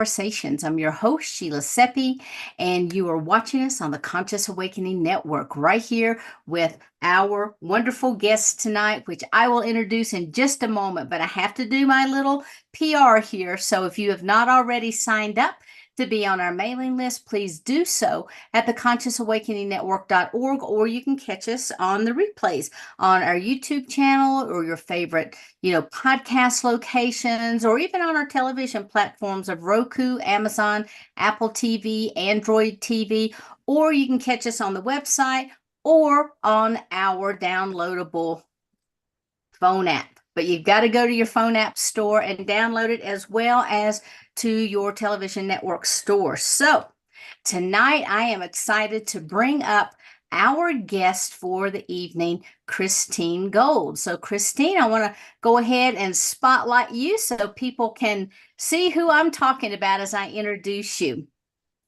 Conversations. I'm your host, Sheila Seppi, and you are watching us on the Conscious Awakening Network right here with our wonderful guest tonight, which I will introduce in just a moment. But I have to do my little PR here. So if you have not already signed up to be on our mailing list, please do so at the consciousawakeningnetwork.org, or you can catch us on the replays on our YouTube channel or your favorite podcast locations, or even on our television platforms of Roku, Amazon, Apple TV, Android TV, or you can catch us on the website or on our downloadable phone app. But you've got to go to your phone app store and download it, as well as to your television network store. So tonight I am excited to bring up our guest for the evening, Christine Gold. So Christine, I want to go ahead and spotlight you so people can see who I'm talking about as I introduce you.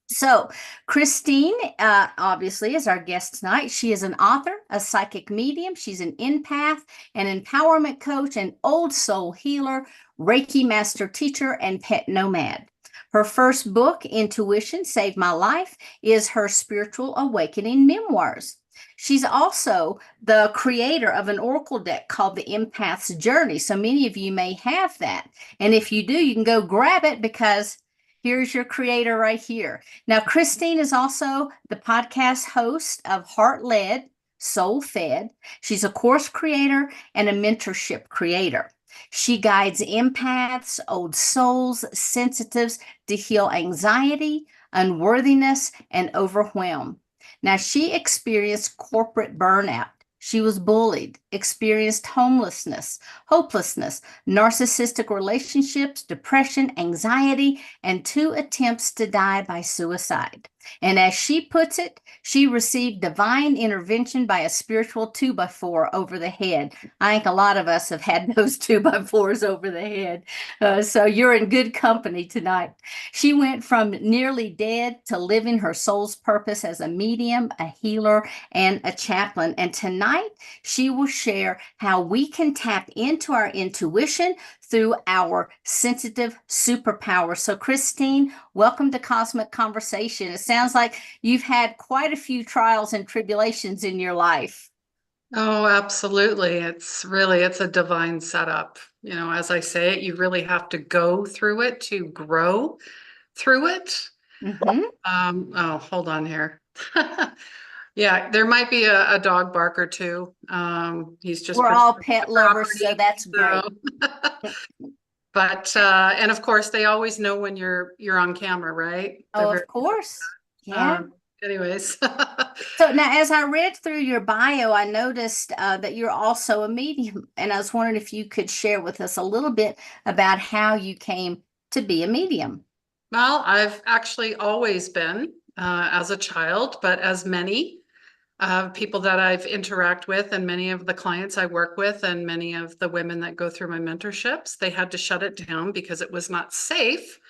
So, Christine, obviously, is our guest tonight. She is an author, a psychic medium. She's an empath, an empowerment coach, an old soul healer, Reiki master teacher, and pet nomad. Her first book, Intuition Saved My Life, is her spiritual awakening memoirs. She's also the creator of an oracle deck called The Empath's Journey. So many of you may have that. And if you do, you can go grab it, because here's your creator right here. Now, Christine is also the podcast host of Heart Led, Soul Fed. She's a course creator and a mentorship creator. She guides empaths, old souls, sensitives to heal anxiety, unworthiness, and overwhelm. Now, she experienced corporate burnout. She was bullied, experienced homelessness, hopelessness, narcissistic relationships, depression, anxiety, and 2 attempts to die by suicide. And as she puts it, she received divine intervention by a spiritual 2x4 over the head. I think a lot of us have had those 2x4s over the head. So you're in good company tonight. She went from nearly dead to living her soul's purpose as a medium, a healer, and a chaplain. And tonight, she will share how we can tap into our intuition through our sensitive superpower. So, Christine, welcome to Cosmic Conversation. It sounds like you've had quite a few trials and tribulations in your life. Oh, absolutely. It's a divine setup. As I say it, you really have to go through it to grow through it. Mm-hmm. Oh, hold on here. Yeah, there might be a dog bark or two. He's just We're all protecting the pet lovers, so property. that's great. So, but and of course, they always know when you're on camera, right? They're Oh, very of course. Yeah. um, anyways. So now, as I read through your bio, I noticed that you're also a medium, and I was wondering if you could share with us a little bit about how you came to be a medium. Well, I've actually always been as a child, but as many people that I've interact with, and many of the clients I work with, and many of the women that go through my mentorships, they had to shut it down because it was not safe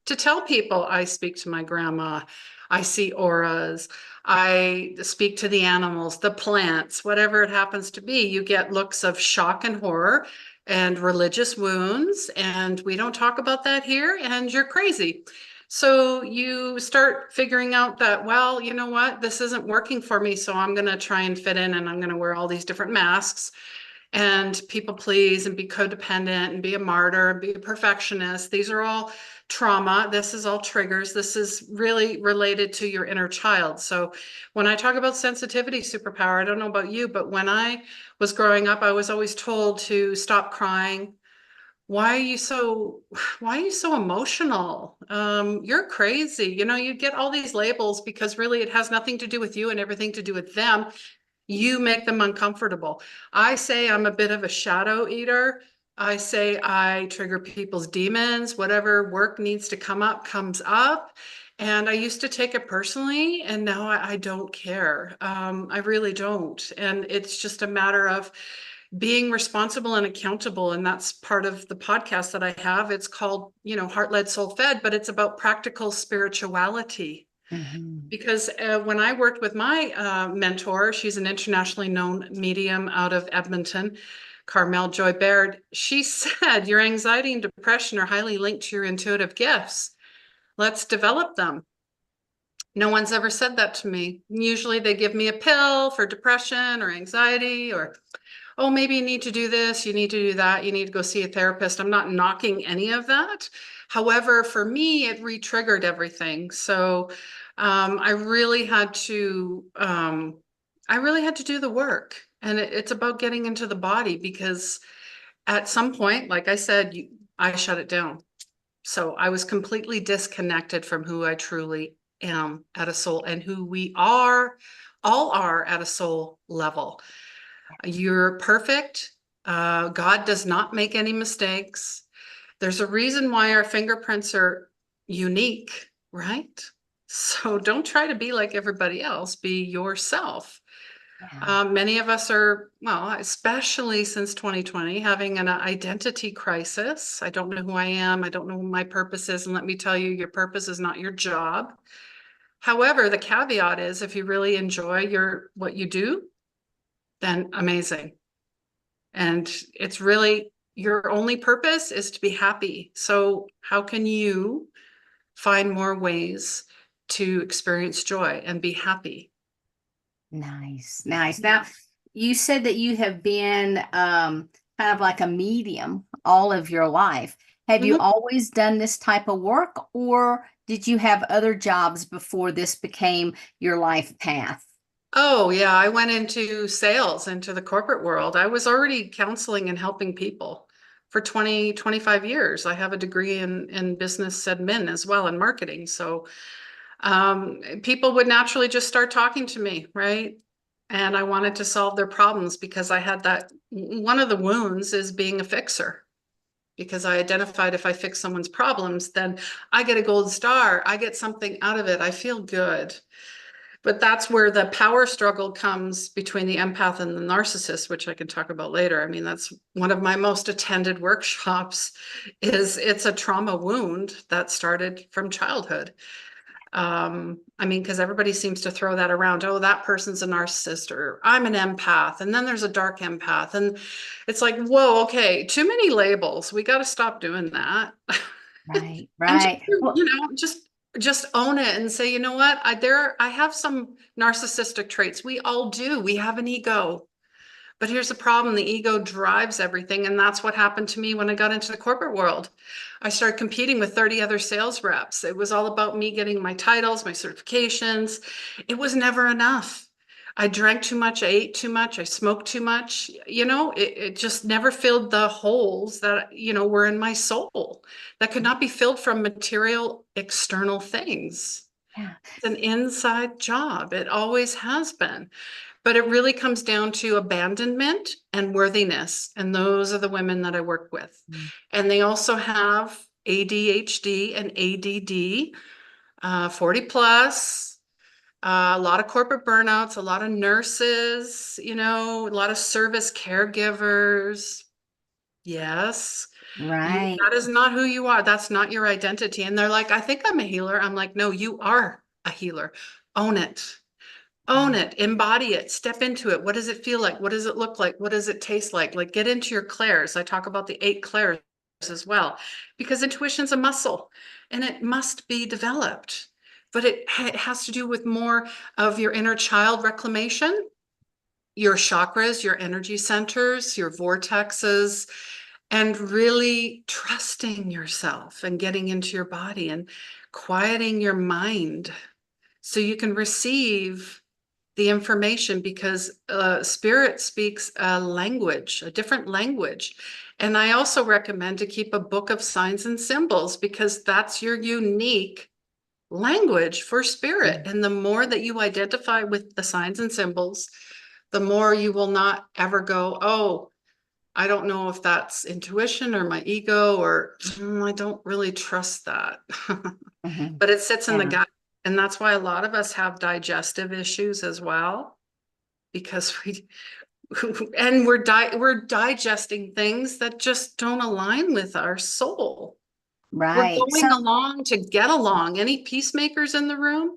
to tell people I speak to my grandma, I see auras, I speak to the animals, the plants, whatever it happens to be. You get looks of shock and horror and religious wounds, and we don't talk about that here, and you're crazy. So you start figuring out that, well, you know what, this isn't working for me, so I'm going to try and fit in, and I'm going to wear all these different masks and people please and be codependent and be a martyr and be a perfectionist. These are all trauma. This is all triggers. This is really related to your inner child. So when I talk about sensitivity superpower, I don't know about you, but when I was growing up, I was always told to stop crying. Why are you so emotional? You're crazy. You get all these labels because really it has nothing to do with you and everything to do with them. You make them uncomfortable. I say I'm a bit of a shadow eater. I say I trigger people's demons. Whatever work needs to come up, comes up. And I used to take it personally, and now I don't care. I really don't. And it's just a matter of being responsible and accountable. And that's part of the podcast that I have. It's called, Heart Led, Soul Fed, but it's about practical spirituality. Mhm. Because when I worked with my mentor, she's an internationally known medium out of Edmonton, Carmel Joy Baird. She said your anxiety and depression are highly linked to your intuitive gifts. Let's develop them. No one's ever said that to me. Usually they give me a pill for depression or anxiety, or, oh, maybe you need to do this, you need to do that, you need to go see a therapist. I'm not knocking any of that. However, for me, it re-triggered everything. So I really had to do the work. And it's about getting into the body, because at some point, like I said, I shut it down. So I was completely disconnected from who I truly am at a soul, and who we all are at a soul level. You're perfect. God does not make any mistakes. There's a reason why our fingerprints are unique, right? So don't try to be like everybody else. Be yourself. Yeah. Many of us are, well, especially since 2020, having an identity crisis. I don't know who I am. I don't know what my purpose is. And let me tell you, your purpose is not your job. However, the caveat is, if you really enjoy what you do, then amazing. And it's really, your only purpose is to be happy. So how can you find more ways to experience joy and be happy? Nice, nice. Now, you said that you have been kind of like a medium all of your life. Have you Mhm. always done this type of work, or did you have other jobs before this became your life path? Oh, yeah. I went into sales, into the corporate world. I was already counseling and helping people for 20, 25 years. I have a degree in business admin as well, in marketing. So people would naturally just start talking to me, right? And I wanted to solve their problems, because I had that. One of the wounds is being a fixer, because I identified if I fix someone's problems, then I get a gold star. I get something out of it. I feel good. But that's where the power struggle comes between the empath and the narcissist, which I can talk about later. I mean, that's one of my most attended workshops. Is It's a trauma wound that started from childhood. I mean, because everybody seems to throw that around. Oh, that person's a narcissist, or I'm an empath, and then there's a dark empath. And it's like, whoa, okay, too many labels. We got to stop doing that. Right, And just, right. Well, just own it and say, you know what? I have some narcissistic traits. We all do. We have an ego. But here's the problem, the ego drives everything. And that's what happened to me when I got into the corporate world. I started competing with 30 other sales reps. It was all about me getting my titles, my certifications. It was never enough. I drank too much, I ate too much, I smoked too much. It just never filled the holes that, were in my soul, that could not be filled from material external things. yeah. It's an inside job. It always has been. But it really comes down to abandonment and worthiness. And those are the women that I work with. Mm. And they also have ADHD and ADD, 40 plus, a lot of corporate burnouts, a lot of nurses, a lot of service caregivers. Yes. Right, That is not who you are. That's not your identity. And they're like, I think I'm a healer. I'm like, no, you are a healer. Own it. Own right. it, embody it, step into it. What does it feel like? What does it look like? What does it taste like? Like, get into your clairs. I talk about the 8 clairs as well, because intuition's a muscle and it must be developed. But it has to do with more of your inner child reclamation, your chakras, your energy centers, your vortexes, and really trusting yourself and getting into your body and quieting your mind so you can receive the information, because spirit speaks a language, a different language. And I also recommend to keep a book of signs and symbols, because that's your unique language for spirit. Mm. And the more that you identify with the signs and symbols, the more you will not ever go, oh, I don't know if that's intuition or my ego, or I don't really trust that. Mhm. But it sits in the Yeah, gut. And that's why a lot of us have digestive issues as well, because we and we're digesting things that just don't align with our soul. We're right. So, going along to get along. Any peacemakers in the room?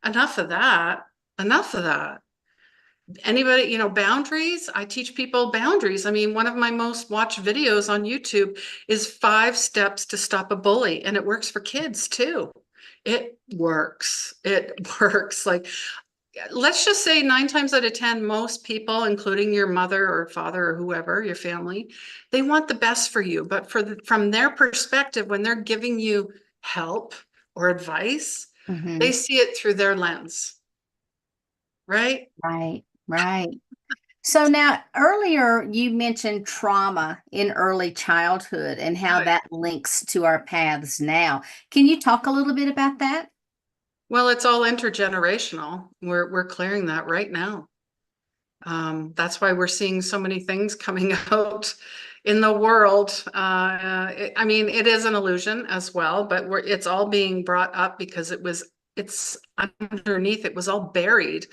Enough of that. Enough of that. Anybody, boundaries? I teach people boundaries. I mean, one of my most watched videos on YouTube is 5 steps to stop a bully, and it works for kids too. It works. It works. Like, let's just say 9 times out of 10, most people, including your mother or father or whoever, your family, they want the best for you. But from their perspective, when they're giving you help or advice, they Hmm. see it through their lens, right? Right, right. So now earlier you mentioned trauma in early childhood and how Right. that links to our paths now. Can you talk a little bit about that? Well, it's all intergenerational. We're clearing that right now. That's why we're seeing so many things coming out in the world. I mean, it is an illusion as well, but it's all being brought up because it's underneath. It was all buried.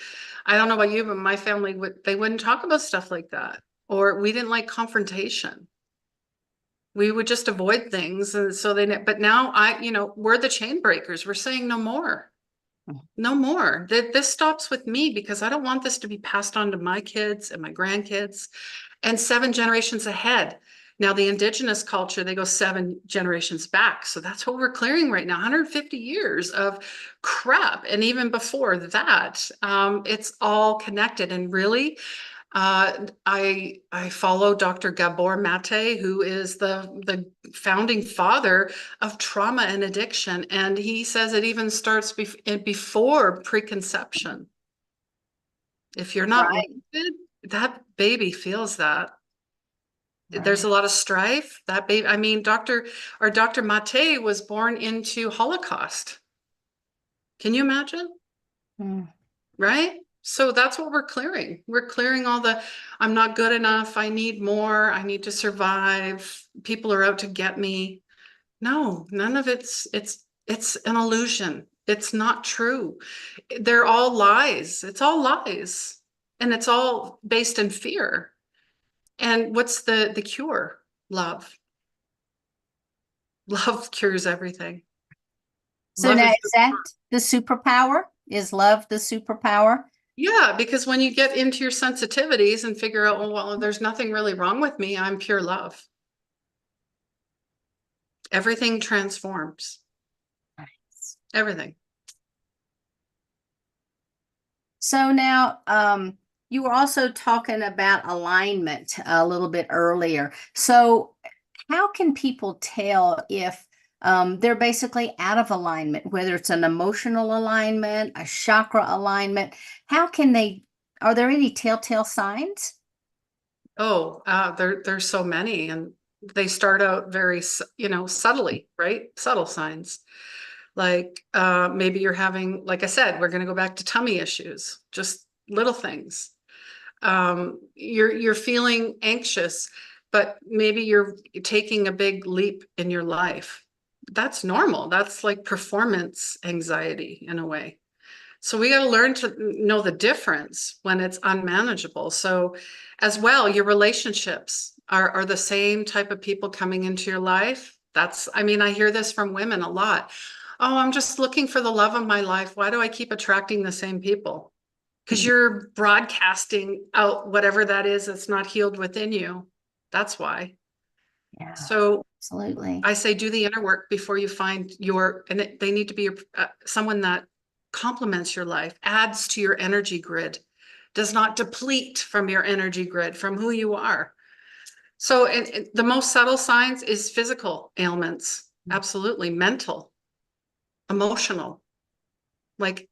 I don't know about you, but my family they wouldn't talk about stuff like that, or we didn't like confrontation. We would just avoid things, and so but now we're the chain breakers. We're saying no more. No more. This stops with me because I don't want this to be passed on to my kids and my grandkids and 7 generations ahead. Now, the indigenous culture, they go 7 generations back. So that's what we're clearing right now, 150 years of crap. And even before that, it's all connected. And really, I follow Dr. Gabor Mate, who is the founding father of trauma and addiction, and he says it even starts before preconception. If you're not Right, wanted, that baby feels that. There's right. a lot of strife. That baby, I mean, Dr. Mate was born into Holocaust. Can you imagine? Mm. Right? So that's what we're clearing. We're clearing all I'm not good enough. I need more. I need to survive. People are out to get me. No, none of it's an illusion. It's not true. They're all lies. It's all lies. And it's all based in fear. And what's the cure? Love. Love cures everything. So Love now is is that the superpower? Is love the superpower? Yeah, because when you get into your sensitivities and figure out, well, there's nothing really wrong with me, I'm pure love. Everything transforms. Nice. Everything. So now, you were also talking about alignment a little bit earlier. So, how can people tell if they're basically out of alignment, whether it's an emotional alignment, a chakra alignment? How can they, are there any telltale signs? Oh, there's so many, and they start out very, subtly, right? Subtle signs. Like maybe you're having, like I said, we're going to go back to tummy issues, just little things. You're feeling anxious, but maybe you're taking a big leap in your life. That's normal. That's like performance anxiety in a way. So we got to learn to know the difference when it's unmanageable. So as well, your relationships are the same type of people coming into your life. I mean, I hear this from women a lot. Oh, I'm just looking for the love of my life. Why do I keep attracting the same people? Because you're broadcasting out whatever that is that's not healed within you. That's why. Yeah, So absolutely. I say do the inner work before you find they need to be someone that complements your life, adds to your energy grid, does not deplete from your energy grid, from who you are. So and the most subtle signs is physical ailments, absolutely, mental, emotional, like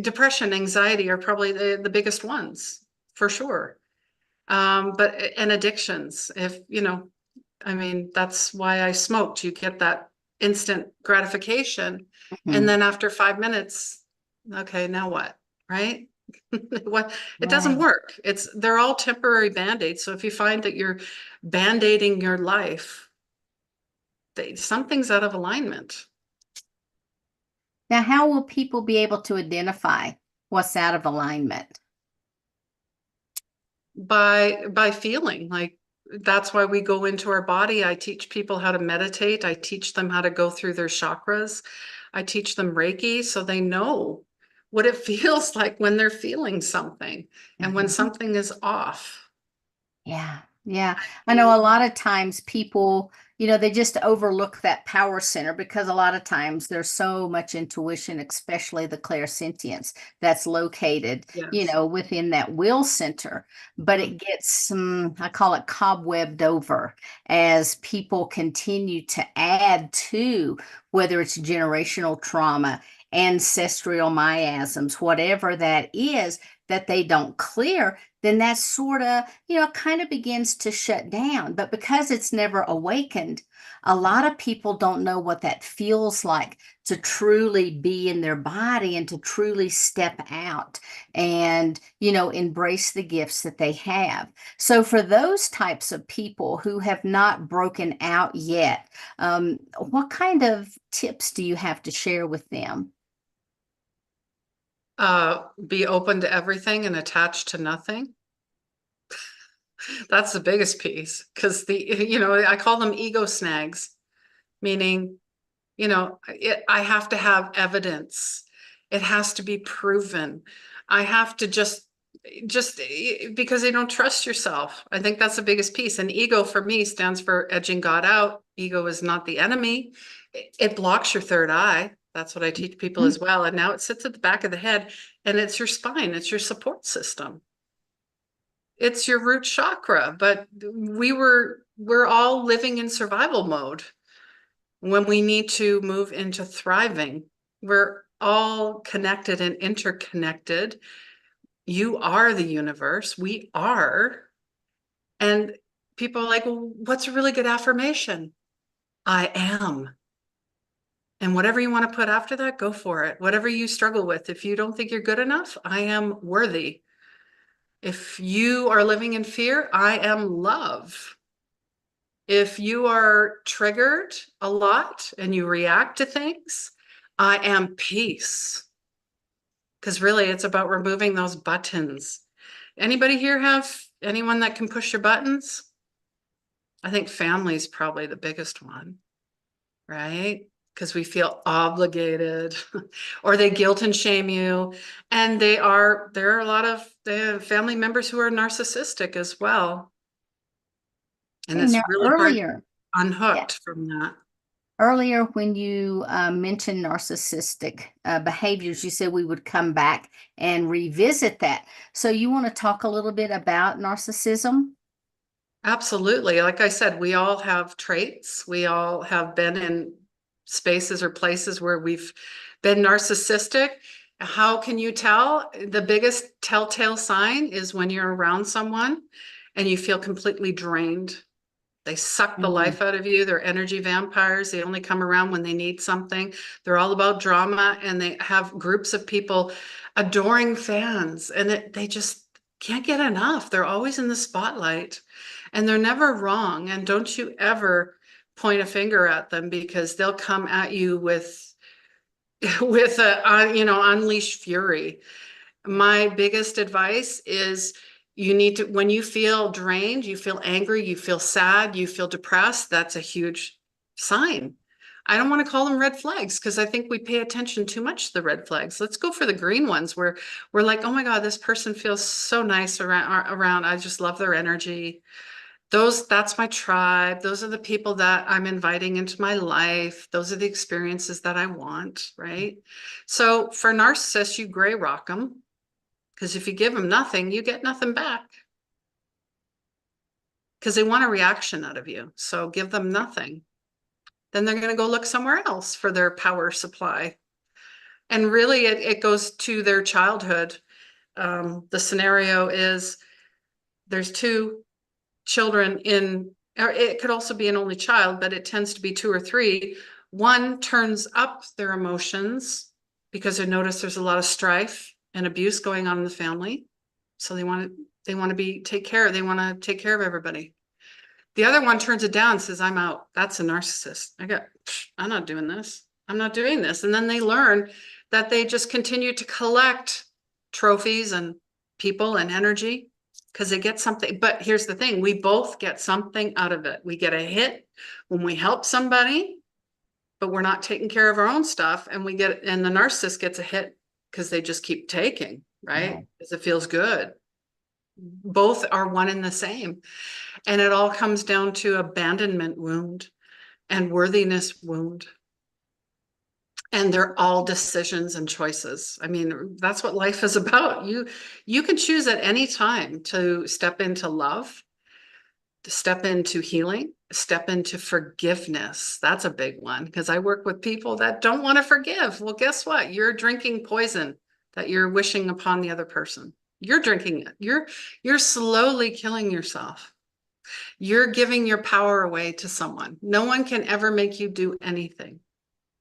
depression, anxiety are probably the biggest ones for sure. But and addictions, if I mean, that's why I smoked. You get that instant gratification. And Mhm. then after 5 minutes, okay, now what? Right? What it doesn't Right. work. They're all temporary band-aids. So if you find that you're band-aiding your life, something's out of alignment. Now, how will people be able to identify what's out of alignment? By feeling like that's why we go into our body. I teach people how to meditate. I teach them how to go through their chakras. I teach them Reiki so they know what it feels like when they're feeling something and when Mhm. something is off. Yeah. Yeah, I know a lot of times people, they just overlook that power center because a lot of times there's so much intuition, especially the clairsentience that's located, Yes. within that will center. But Mhm. it gets, I call it cobwebbed over as people continue to add to whether it's generational trauma, ancestral miasms, whatever that is that they don't clear, then that sort of, kind of begins to shut down. But because it's never awakened, a lot of people don't know what that feels like to truly be in their body and to truly step out and, embrace the gifts that they have. So, for those types of people who have not broken out yet, what kind of tips do you have to share with them? Be open to everything and attached to nothing. That's the biggest piece because I call them ego snags, meaning, I have to have evidence. It has to be proven. I have to just because they don't trust yourself. I think that's the biggest piece. And ego for me stands for edging God out. Ego is not the enemy. It blocks your third eye. That's what I teach people Mhm. as well. And now it sits at the back of the head and it's your spine, it's your support system. It's your root chakra, but we're all living in survival mode when we need to move into thriving. We're all connected and interconnected. You are the universe. We are. And people are like, well, what's a really good affirmation? I am. And whatever you want to put after that, go for it. Whatever you struggle with. If you don't think you're good enough, I am worthy. If you are living in fear, I am love. If you are triggered a lot and you react to things, I am peace. Because really, it's about removing those buttons. Anybody here have anyone that can push your buttons? I think family is probably the biggest one, right? Because we feel obligated or they guilt and shame you. And there are a lot of family members who are narcissistic as well. And Okay, now it's really hard to earlier, yeah, unhooked from that. earlier when you mentioned narcissistic behaviors, you said we would come back and revisit that. So you want to talk a little bit about narcissism? Absolutely. Like I said, we all have traits. We all have been in spaces or places where we've been narcissistic. How can you tell? The biggest telltale sign is when you're around someone and you feel completely drained. They suck the Mhm. life out of you. They're energy vampires. They only come around when they need something. They're all about drama and they have groups of people adoring fans and they just can't get enough. They're always in the spotlight and they're never wrong. And don't you ever point a finger at them because they'll come at you with with unleashed fury. My biggest advice is you need to, when you feel drained, you feel angry, you feel sad, you feel depressed, that's a huge sign. I don't want to call them red flags because I think we pay attention too much to the red flags. Let's go for the green ones where we're like, oh my God, this person feels so nice around. I just love their energy. That's my tribe. Those are the people that I'm inviting into my life. Those are the experiences that I want, right? So for narcissists, you gray rock them because if you give them nothing, you get nothing back because they want a reaction out of you. So give them nothing. Then they're going to go look somewhere else for their power supply. And really, it goes to their childhood. The scenario is there's two children or it could also be an only child, but it tends to be two or three. One turns up their emotions because they notice there's a lot of strife and abuse going on in the family. So they want to they want to take care of everybody. The other one turns it down and says, I'm out. That's a narcissist. I'm not doing this. I'm not doing this. And then they learn that they just continue to collect trophies and people and energy because they get something. But here's the thing, we both get something out of it. We get a hit when we help somebody, but we're not taking care of our own stuff. And the narcissist gets a hit because they just keep taking, right? Right. Because it feels good. Both are one and the same. And it all comes down to abandonment wound and worthiness wound. And they're all decisions and choices. I mean, that's what life is about. You can choose at any time to step into love, to step into healing, step into forgiveness. That's a big one because I work with people that don't want to forgive. Well, guess what? You're drinking poison that you're wishing upon the other person. You're drinking it. You're slowly killing yourself. You're giving your power away to someone. No one can ever make you do anything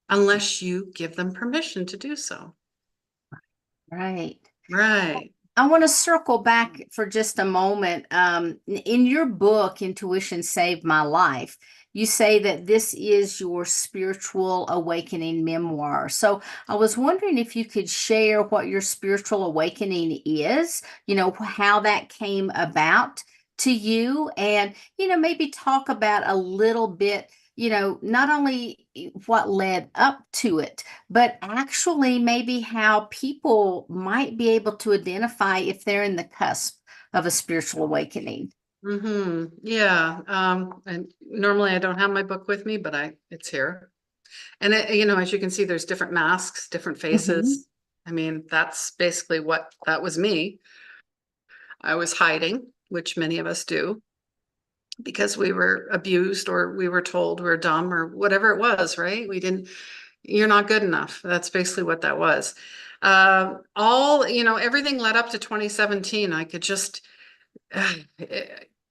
unless you give them permission to do so. Right. Right. I want to circle back for just a moment. In your book, Intuition Saved My Life, you say that this is your spiritual awakening memoir. So I was wondering if you could share what your spiritual awakening is, how that came about to you, and, maybe talk about a little bit, not only what led up to it, but actually maybe how people might be able to identify if they're in the cusp of a spiritual awakening. Yeah. And normally I don't have my book with me, but it's here. And as you can see, there's different masks, different Hmm. faces. I mean, that's basically what that was me. I was hiding, which many of us do because we were abused or we were told we are dumb or whatever it was, right? You're not good enough. That's basically what that was. Everything led up to 2017. I could just,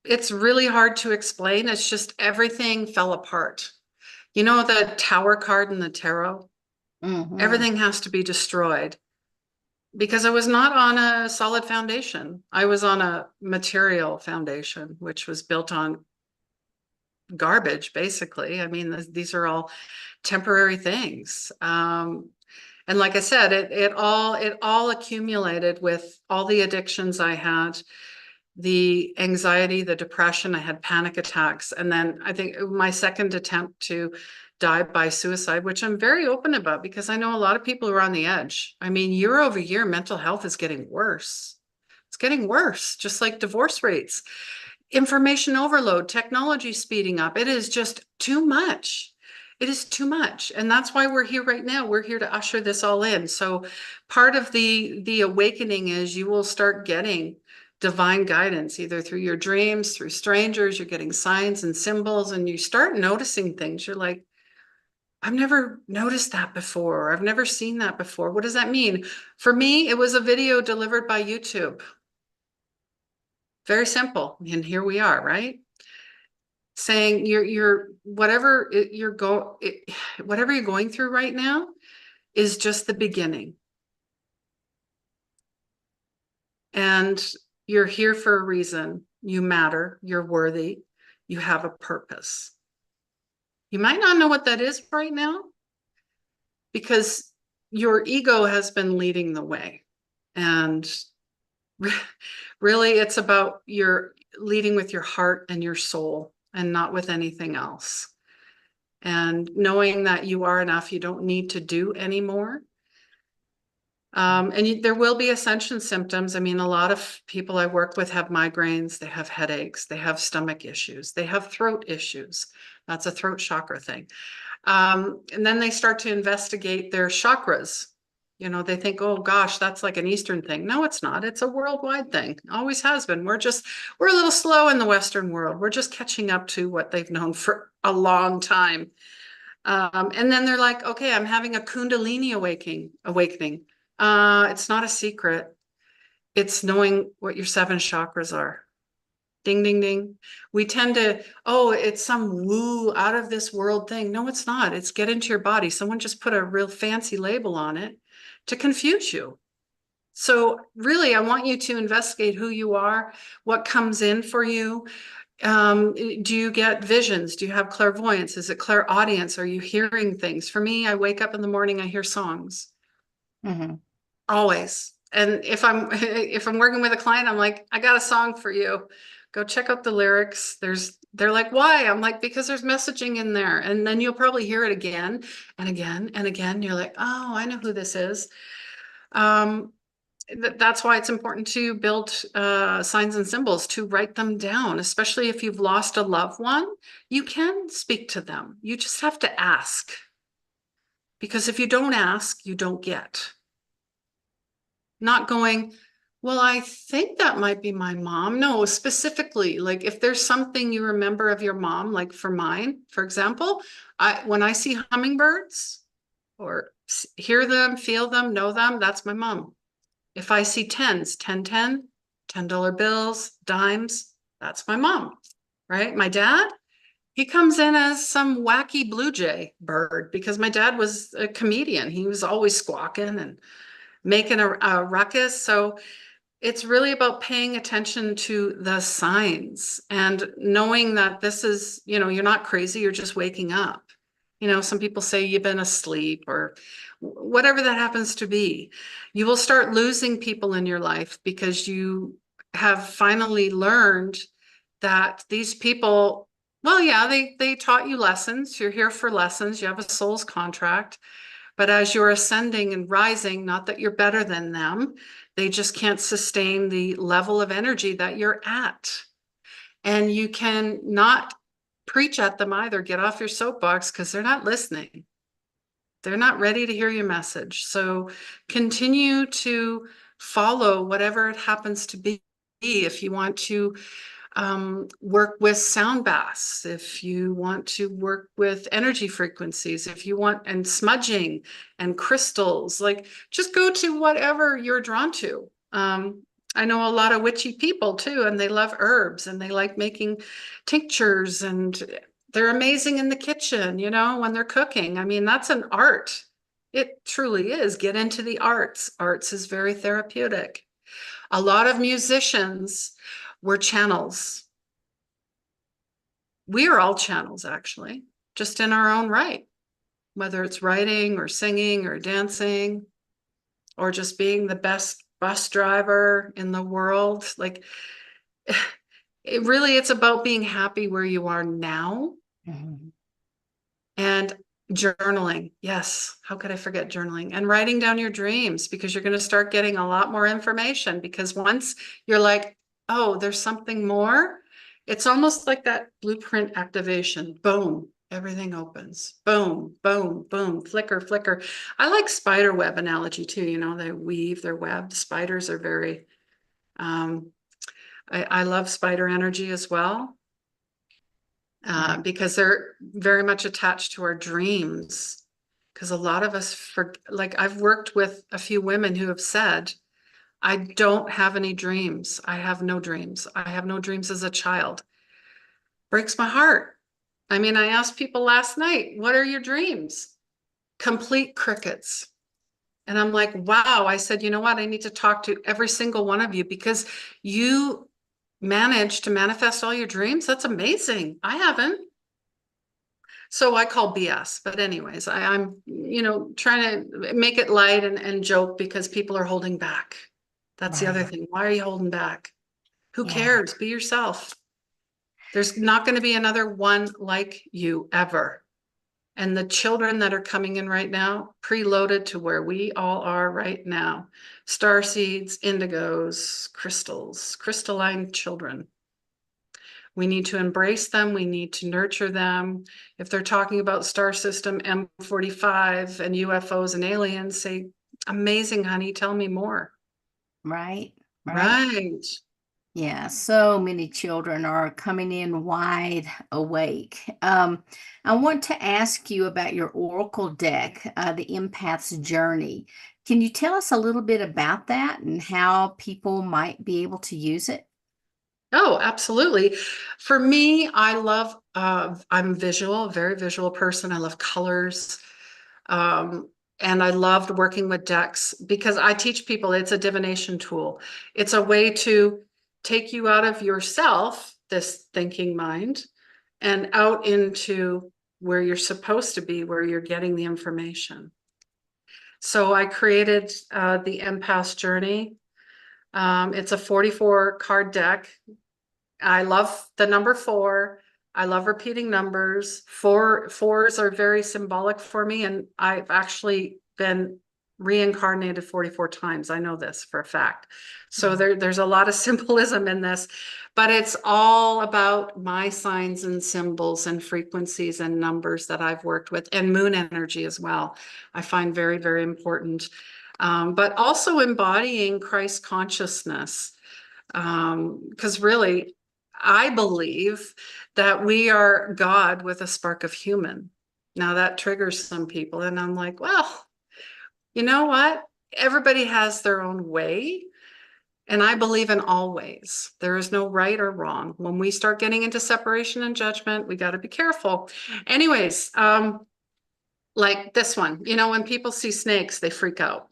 it's really hard to explain. It's just everything fell apart. You know, the tower card in the tarot? Hmm. Everything has to be destroyed because I was not on a solid foundation. I was on a material foundation, which was built on garbage, basically. I mean, these are all temporary things. And like I said, it all accumulated with all the addictions I had, the anxiety, the depression. I had panic attacks, and then I think my second attempt to die by suicide, which I'm very open about because I know a lot of people who are on the edge. I mean, year over year, mental health is getting worse. It's getting worse, just like divorce rates, information overload, technology speeding up. It is just too much. It is too much. And that's why we're here right now. We're here to usher this all in. So part of the awakening is you will start getting divine guidance, either through your dreams, through strangers, you're getting signs and symbols, and you start noticing things. You're like, I've never noticed that before. Or I've never seen that before. What does that mean? For me, it was a video delivered by YouTube. Very simple. And here we are, right? Saying you're whatever whatever you're going through right now is just the beginning, and you're here for a reason. You matter, you're worthy, you have a purpose. You might not know what that is right now because your ego has been leading the way, and really it's about your leading with your heart and your soul and not with anything else. And knowing that you are enough, you don't need to do anymore. There will be ascension symptoms. I mean, a lot of people I work with have migraines, they have headaches, they have stomach issues, they have throat issues. That's a throat chakra thing. And then they start to investigate their chakras. They think, oh gosh, that's like an Eastern thing. No, it's not. It's a worldwide thing. Always has been. We're a little slow in the Western world. We're just catching up to what they've known for a long time. And then they're like, okay, I'm having a Kundalini awakening. It's not a secret. It's knowing what your seven chakras are. Ding, ding, ding. We tend to, oh, it's some woo out of this world thing. No, it's not. It's get into your body. Someone just put a real fancy label on it to confuse you. So really, I want you to investigate who you are, what comes in for you. Do you get visions? Do you have clairvoyance? Is it clairaudience? Are you hearing things? For me, I wake up in the morning, I hear songs. Hmm. Always. And if I'm working with a client, I'm like, I got a song for you. Go check out the lyrics. They're like, why? I'm like, because there's messaging in there. And then you'll probably hear it again and again and again. You're like, oh, I know who this is. Um, That's why it's important to build signs and symbols, to write them down, especially if you've lost a loved one. You can speak to them. You just have to ask. Because if you don't ask, you don't get. Not going, well, I think that might be my mom. No, specifically, like if there's something you remember of your mom, like for mine, for example, when I see hummingbirds or hear them, feel them, know them, that's my mom. If I see tens, 10, $10 bills, dimes, that's my mom, right? My dad, he comes in as some wacky blue jay bird because my dad was a comedian. He was always squawking and making a ruckus. So it's really about paying attention to the signs and knowing that this is, you're not crazy, you're just waking up. Some people say you've been asleep or whatever that happens to be. You will start losing people in your life because you have finally learned that these people, well, yeah, they taught you lessons. You're here for lessons. You have a soul's contract. But as you're ascending and rising, not that you're better than them, they just can't sustain the level of energy that you're at. And you can not preach at them either. Get off your soapbox because they're not listening. They're not ready to hear your message. So continue to follow whatever it happens to be. If you want to work with sound baths, if you want to work with energy frequencies, if you want, and smudging and crystals, like just go to whatever you're drawn to. I know a lot of witchy people too, and they love herbs and they like making tinctures and they're amazing in the kitchen, when they're cooking. I mean, that's an art. It truly is. Get into the arts. Arts is very therapeutic. A lot of musicians were channels. We are all channels, actually, just in our own right, whether it's writing or singing or dancing or just being the best bus driver in the world. Like, it's about being happy where you are now. Mm-hmm. And journaling. Yes. How could I forget journaling? And writing down your dreams because you're going to start getting a lot more information. Because once you're like, oh, there's something more, it's almost like that blueprint activation. Boom, everything opens. Boom, boom, boom, flicker, flicker. I like spider web analogy too. They weave their web. Spiders are very, um, I love spider energy as well. Because they're very much attached to our dreams. Because a lot of us, like I've worked with a few women who have said, I don't have any dreams. I have no dreams. I have no dreams as a child. Breaks my heart. I mean, I asked people last night, what are your dreams? Complete crickets. And I'm like, wow. I said, you know what? I need to talk to every single one of you because you managed to manifest all your dreams. That's amazing. I haven't. So I call BS. But anyways, I'm, trying to make it light and joke because people are holding back. That's the other Right. thing. Why are you holding back? Who Yeah. cares? Be yourself. There's not going to be another one like you ever. And the children that are coming in right now, preloaded to where we all are right now. Star seeds, indigos, crystals, crystalline children. We need to embrace them. We need to nurture them. If they're talking about star system M45 and UFOs and aliens, say, amazing, honey, tell me more. Right. Right. Right. Yeah, so many children are coming in wide awake. I want to ask you about your Oracle deck, the Empath's Journey. Can you tell us a little bit about that and how people might be able to use it? Oh, absolutely. For me, I'm visual, a very visual person. I love colors. Um, and I loved working with decks because I teach people it's a divination tool. It's a way to take you out of yourself, this thinking mind, and out into where you're supposed to be, where you're getting the information. So I created the Empath Journey. It's a 44 card deck. I love the number four. I love repeating numbers. Fours are very symbolic for me, and I've actually been reincarnated 44 times. I know this for a fact. So Wow. there's a lot of symbolism in this, but it's all about my signs and symbols and frequencies and numbers that I've worked with, and moon energy as well. I find very, very important. But also embodying Christ consciousness. Because really, I believe that we are God with a spark of human. Now that triggers some people, and I'm like, well, you know what? Everybody has their own way. And I believe in all ways. There is no right or wrong. When we start getting into separation and judgment, we got to be careful. Anyways, like this one, when people see snakes, they freak out.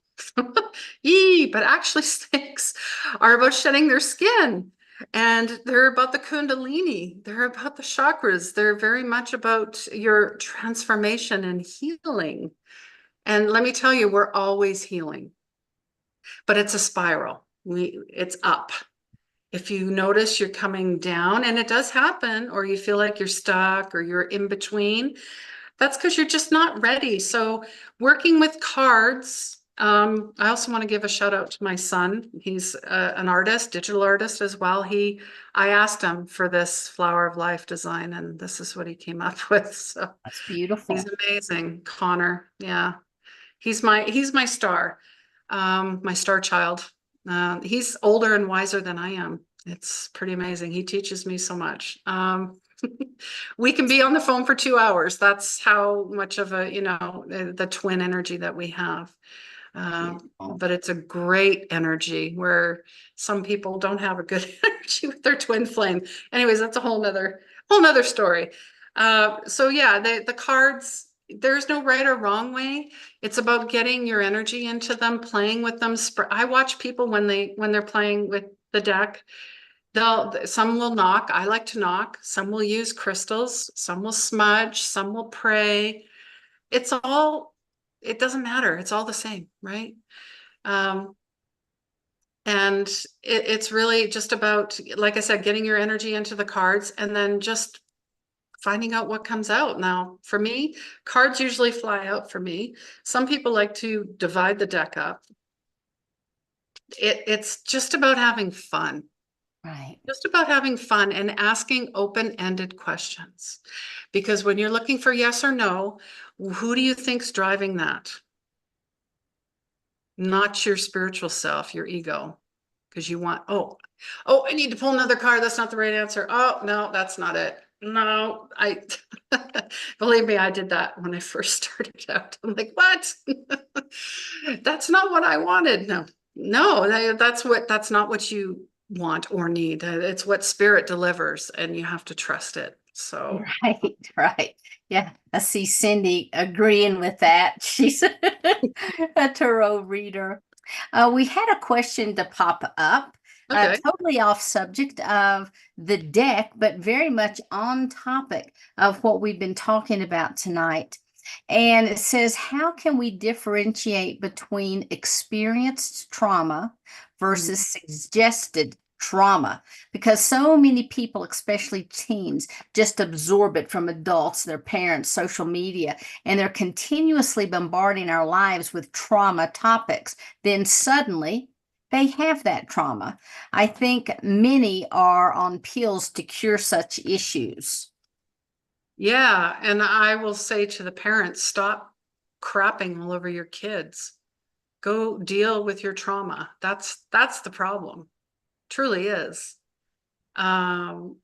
Yee, but actually snakes are about shedding their skin, and they're about the kundalini. They're about the chakras. They're very much about your transformation and healing. And let me tell you, we're always healing, but it's a spiral. It's up. If you notice you're coming down, and it does happen, or you feel like you're stuck or you're in between, that's because you're just not ready. So working with cards, I also want to give a shout out to my son. He's an artist, digital artist as well. I asked him for this flower of life design, and this is what he came up with. So That's he's beautiful. amazing, Connor. Yeah, he's my star, my star child. He's older and wiser than I am. It's pretty amazing. He teaches me so much. We can be on the phone for 2 hours. That's how much of the twin energy that we have. Beautiful. But it's a great energy where some people don't have a good energy with their twin flame. Anyways, that's a whole nother story. So yeah, the cards, there's no right or wrong way. It's about getting your energy into them, playing with them. I watch people when they're playing with the deck. Some will knock. I like to knock. Some will use crystals. Some will smudge. Some will pray. It doesn't matter. It's all the same, right? Um, and it's really just about, like I said, getting your energy into the cards and then just finding out what comes out. Now, for me, cards usually fly out for me. Some people like to divide the deck up. It's just about having fun. Right. Just about having fun and asking open-ended questions. Because when you're looking for yes or no, who do you think's driving that? Not your spiritual self, your ego. Because you want, I need to pull another card. That's not the right answer. Oh, no, that's not it. No, believe me, I did that when I first started out. I'm like, what? That's not what I wanted. No, that's not what you want or need. It's what spirit delivers, and you have to trust it. So, Right, right. Yeah, I see Cindy agreeing with that. She's a tarot reader. We had a question to pop up, okay. totally off subject of the deck, but very much on topic of what we've been talking about tonight. And it says, how can we differentiate between experienced trauma Mhm. versus suggested trauma? Because so many people, especially teens, just absorb it from adults, their parents, social media, and they're continuously bombarding our lives with trauma topics. Then suddenly they have that trauma. I think many are on pills to cure such issues. Yeah, and I will say to the parents, stop crapping all over your kids. Go deal with your trauma. That's the problem. Truly is. Um,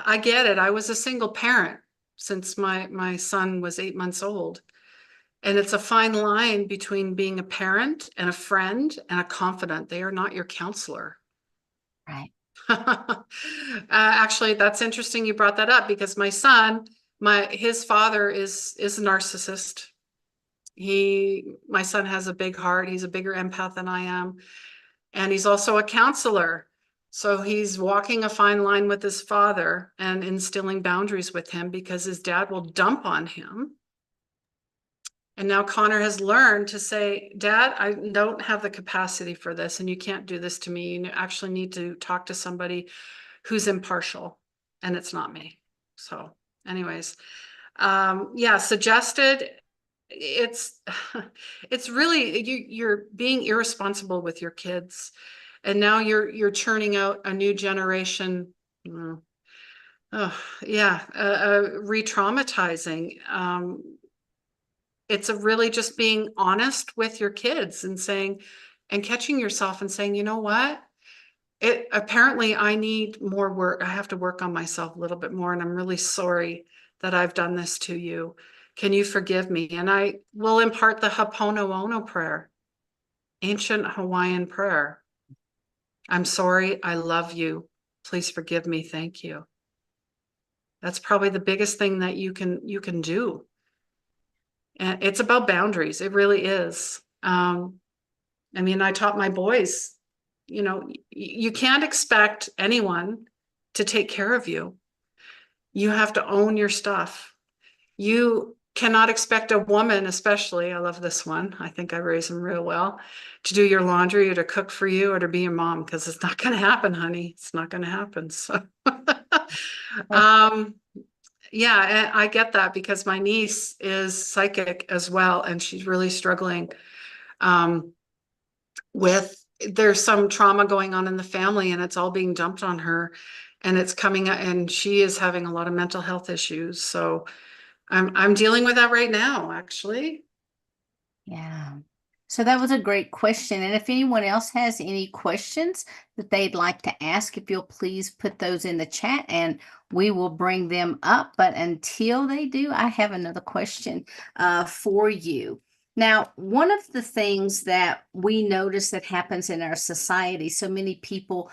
I get it. I was a single parent since my son was 8 months old. And it's a fine line between being a parent and a friend and a confidant. They are not your counselor. Right. Actually, that's interesting you brought that up because my son, his father is a narcissist. My son has a big heart. He's a bigger empath than I am. And he's also a counselor. So he's walking a fine line with his father and instilling boundaries with him because his dad will dump on him. And now Connor has learned to say, Dad, I don't have the capacity for this, and you can't do this to me. You actually need to talk to somebody who's impartial, and it's not me. So, anyways, yeah, suggested. it's it's really you're being irresponsible with your kids, and now you're churning out a new generation. mm, Oh, yeah, re-traumatizing. It's a really just being honest with your kids and saying, and catching yourself and saying, you know what? It apparently I need more work. I have to work on myself a little bit more, and I'm really sorry that I've done this to you. Can you forgive me? And I will impart the Ho'oponopono prayer, ancient Hawaiian prayer. I'm sorry. I love you. Please forgive me. Thank you. That's probably the biggest thing that you can do. And it's about boundaries. It really is. I mean, I taught my boys, you can't expect anyone to take care of you. You have to own your stuff. You cannot expect a woman, especially, I love this one, I think I raised them real well, to do your laundry or to cook for you or to be your mom, because it's not going to happen, honey. It's not going to happen. So, um, yeah, I get that because my niece is psychic as well, and she's really struggling um, with there's some trauma going on in the family, and it's all being dumped on her, and it's coming out, and she is having a lot of mental health issues. So I'm dealing with that right now, actually. Yeah. So that was a great question. And if anyone else has any questions that they'd like to ask, if you'll please put those in the chat and we will bring them up. But until they do, I have another question for you. Now, one of the things that we notice that happens in our society, so many people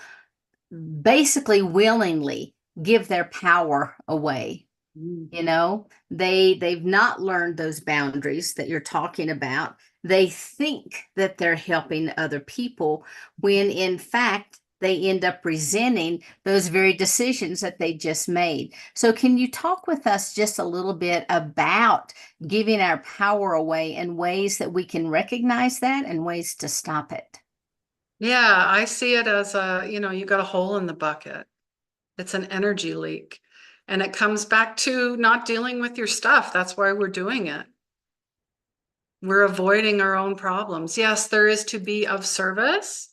basically willingly give their power away. Mm. They've not learned those boundaries that you're talking about. They think that they're helping other people when in fact they end up resenting those very decisions that they just made. So can you talk with us just a little bit about giving our power away and ways that we can recognize that and ways to stop it? Yeah, I see it as you got a hole in the bucket. It's an energy leak. And it comes back to not dealing with your stuff. That's why we're doing it. We're avoiding our own problems. Yes, there is to be of service.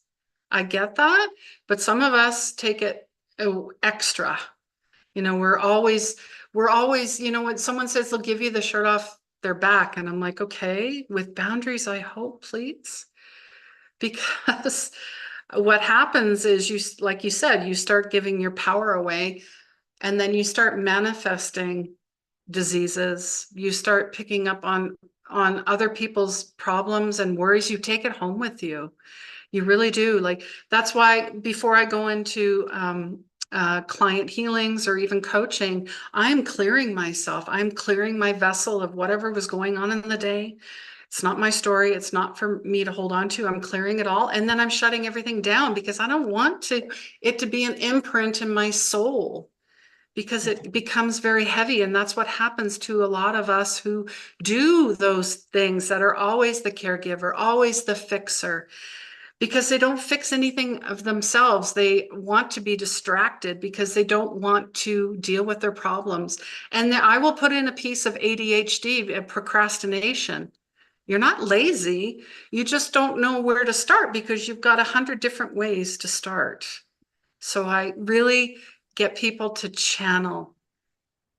I get that. But some of us take it extra. We're always, when someone says they'll give you the shirt off their back, and I'm like, okay, with boundaries, I hope, please. Because what happens is like you said, you start giving your power away, and then you start manifesting diseases. You start picking up on other people's problems and worries. You take it home with you. You really do. Like, that's why before I go into client healings or even coaching, I'm clearing myself. I'm clearing my vessel of whatever was going on in the day. It's not my story. It's not for me to hold on to. I'm clearing it all. And then I'm shutting everything down because I don't want it to be an imprint in my soul, because it becomes very heavy. And that's what happens to a lot of us who do those things, that are always the caregiver, always the fixer, because they don't fix anything of themselves. They want to be distracted because they don't want to deal with their problems. And I will put in a piece of ADHD, procrastination. You're not lazy. You just don't know where to start because you've got 100 different ways to start. So I really get people to channel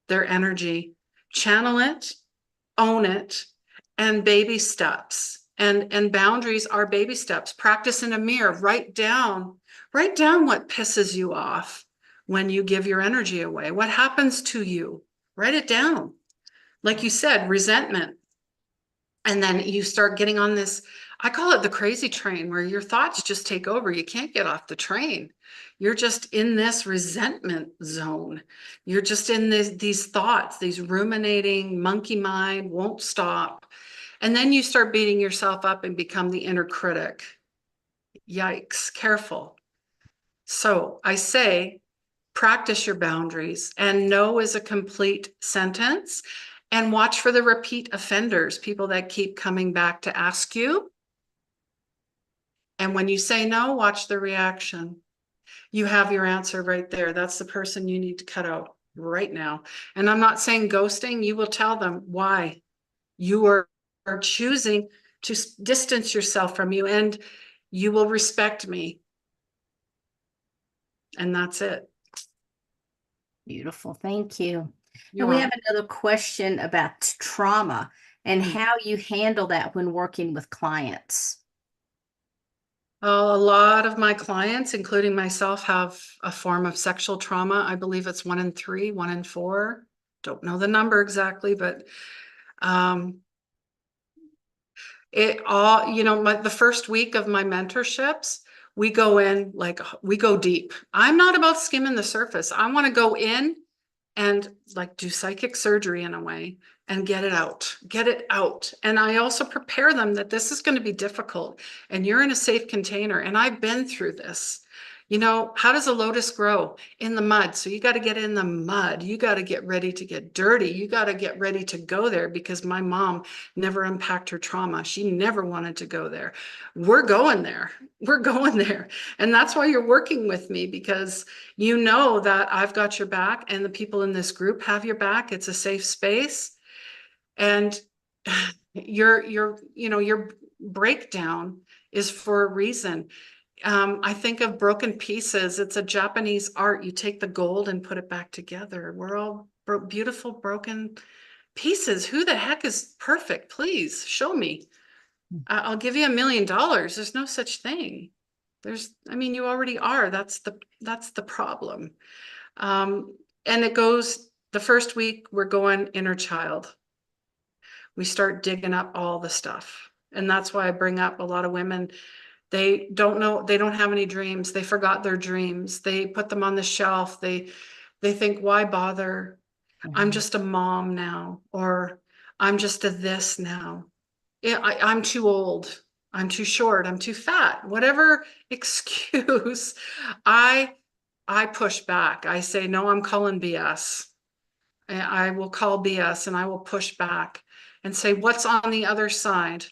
their energy, channel it, own it, and baby steps. And boundaries are baby steps. Practice in a mirror. Write down what pisses you off when you give your energy away. What happens to you? Write it down. Like you said, resentment. And then you start getting on this, I call it the crazy train, where your thoughts just take over. You can't get off the train. You're just in this resentment zone. You're just in these thoughts, these ruminating monkey mind won't stop. And then you start beating yourself up and become the inner critic. Yikes, careful. So I say, practice your boundaries, and no is a complete sentence. And watch for the repeat offenders, people that keep coming back to ask you. And when you say no, watch the reaction. You have your answer right there. That's the person you need to cut out right now. And I'm not saying ghosting. You will tell them why you are are choosing to distance yourself from you, and you will respect me. And that's it. Beautiful. Thank you. You're And we have welcome. another question about trauma and how you handle that when working with clients. A lot of my clients, including myself, have a form of sexual trauma. I believe it's 1 in 3, 1 in 4. Don't know the number exactly, but um, it all, the first week of my mentorships, we go in like we go deep. I'm not about skimming the surface. I want to go in and like do psychic surgery in a way and get it out. And I also prepare them that this is going to be difficult and you're in a safe container. And I've been through this. How does a lotus grow? In the mud. So you got to get in the mud. You got to get ready to get dirty. You got to get ready to go there, because my mom never unpacked her trauma. She never wanted to go there. We're going there. We're going there. And that's why you're working with me, because you know that I've got your back and the people in this group have your back. It's a safe space. And your breakdown is for a reason. I think of broken pieces. It's a Japanese art. You take the gold and put it back together. We're all beautiful broken pieces. Who the heck is perfect? Please show me. I'll give you $1,000,000. There's no such thing. You already are. That's the problem. And it goes, the first week we're going inner child. We start digging up all the stuff. And that's why I bring up a lot of women. They don't know, they don't have any dreams. They forgot their dreams. They put them on the shelf. They think, why bother? I'm Mhm. just a mom now, or I'm just a this now. I'm too old. I'm too short. I'm too fat. Whatever excuse, I I push back. I say, no, I'm calling BS. I will call BS and I will push back and say, what's on the other side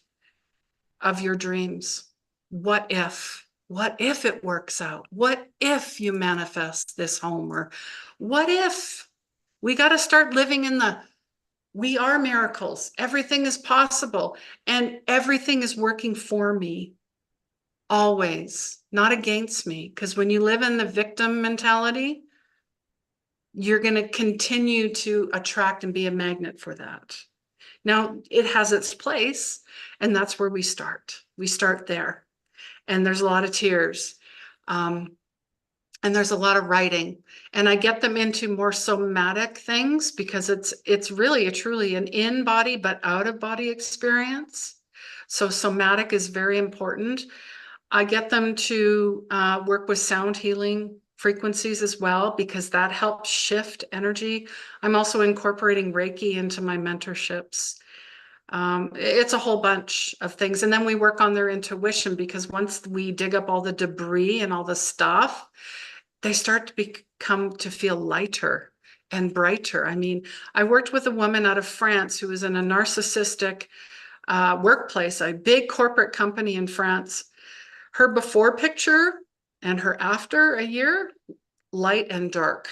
of your dreams? What if? What if it works out? What if you manifest this home? Or what if? We got to start living in the we are miracles. Everything is possible and everything is working for me always, not against me. Because when you live in the victim mentality, you're going to continue to attract and be a magnet for that. Now, it has its place, and that's where we start. We start there. And there's a lot of tears. And there's a lot of writing. And I get them into more somatic things because it's really a truly an in-body but out-of-body experience. So somatic is very important. I get them to work with sound healing frequencies as well, because that helps shift energy. I'm also incorporating Reiki into my mentorships. It's a whole bunch of things. And then we work on their intuition, because once we dig up all the debris and all the stuff, they start to become to feel lighter and brighter. I worked with a woman out of France who was in a narcissistic workplace, a big corporate company in France. Her before picture and her after a year, light and dark.